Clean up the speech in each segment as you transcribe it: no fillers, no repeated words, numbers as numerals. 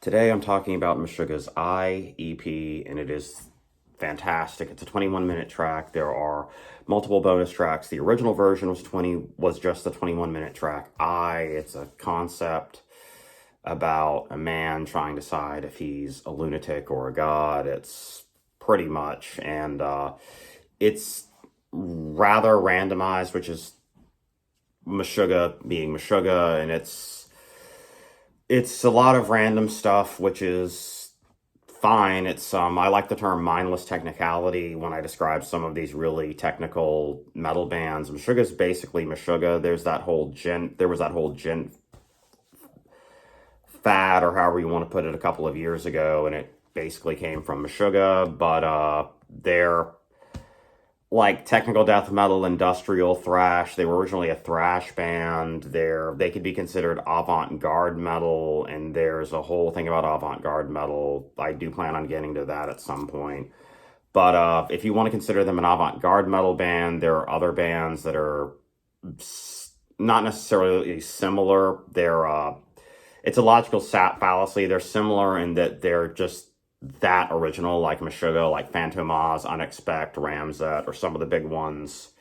Today I'm talking about Meshuggah's I EP, and it is fantastic. It's a 21-minute track. There are multiple bonus tracks. The original version was just a 21-minute track. It's a concept about a man trying to decide if he's a lunatic or a god. It's pretty much, and it's rather randomized, which is Meshuggah being Meshuggah, and it's a lot of random stuff, which is fine. It's I like the term mindless technicality when I describe some of these really technical metal bands. Meshuggah is basically Meshuggah. There was that whole gent fad, or however you want to put it, a couple of years ago, and it basically came from Meshuggah, but they're like technical death metal, industrial thrash. They were originally a thrash band. They could be considered avant-garde metal, and there's a whole thing about avant-garde metal. I do plan on getting to that at some point. But if you want to consider them an avant-garde metal band, there are other bands that are not necessarily similar. It's a logical fallacy. They're similar in that they're just that original, like Meshuggah, like Phantom Oz, Unexpect, Ramzet, or some of the big ones.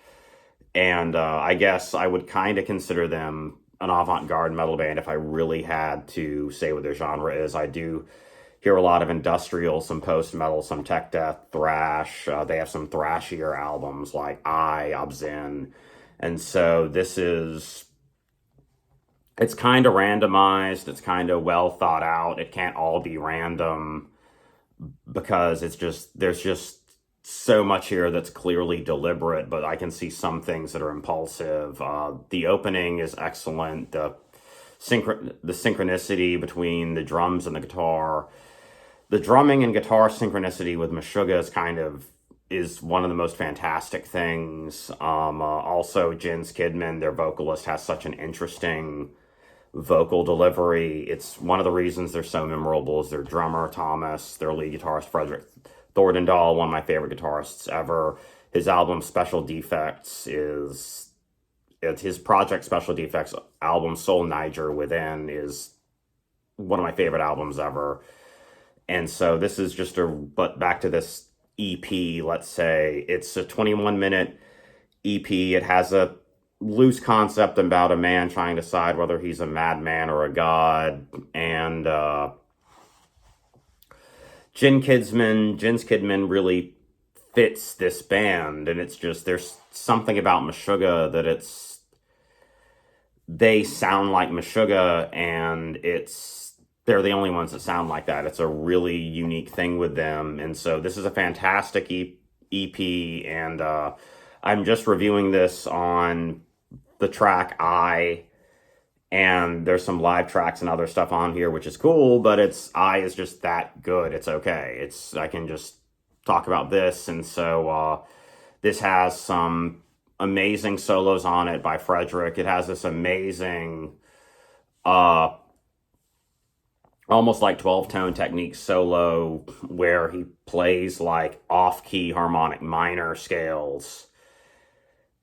And I guess I would kind of consider them an avant-garde metal band if I really had to say what their genre is. I do hear a lot of industrial, some post-metal, some tech death, thrash. They have some thrashier albums like Obzin. And so it's kind of randomized. It's kind of well thought out. It can't all be random, because there's just so much here that's clearly deliberate, but I can see some things that are impulsive. The opening is excellent. The synchronicity between the drums and the guitar. The drumming and guitar synchronicity with Meshuggah is one of the most fantastic things. Also, Jens Kidman, their vocalist, has such an interesting vocal delivery. It's one of the reasons they're so memorable is their drummer, Thomas, their lead guitarist, Frederick Thordendahl, one of my favorite guitarists ever. His album Special Defects it's his project Special Defects album Soul Niger Within is one of my favorite albums ever. And so this is but back to this EP, let's say. It's a 21-minute EP. It has a loose concept about a man trying to decide whether he's a madman or a god, and Jens Kidman really fits this band, and there's something about Meshuggah that they sound like Meshuggah, and they're the only ones that sound like that. It's a really unique thing with them, and so this is a fantastic EP, and I'm just reviewing this on the track and there's some live tracks and other stuff on here, which is cool, but is just that good. It's okay. I can just talk about this, and so this has some amazing solos on it by Frederick. It has this amazing almost like 12-tone technique solo where he plays like off-key harmonic minor scales.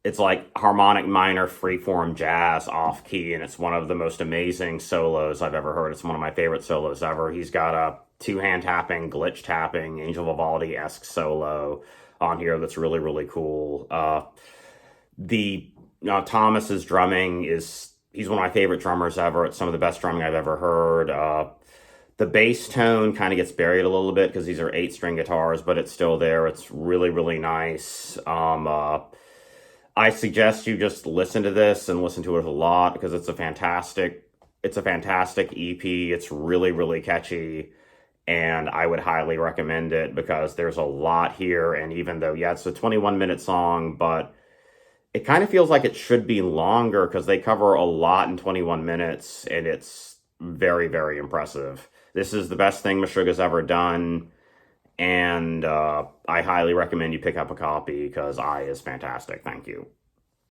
It's like harmonic minor freeform jazz off key, and it's one of the most amazing solos I've ever heard. It's one of my favorite solos ever. He's got a two-hand tapping, glitch tapping, Angel Vivaldi-esque solo on here that's really, really cool. Thomas's drumming he's one of my favorite drummers ever. It's some of the best drumming I've ever heard. The bass tone kind of gets buried a little bit because these are 8-string guitars, but it's still there. It's really, really nice. I suggest you just listen to this and listen to it a lot, because it's a fantastic EP. It's really, really catchy, and I would highly recommend it because there's a lot here. And even though, it's a 21-minute song, but it kind of feels like it should be longer because they cover a lot in 21 minutes, and it's very, very impressive. This is the best thing Meshuggah's ever done, and I highly recommend you pick up a copy because is fantastic. Thank you.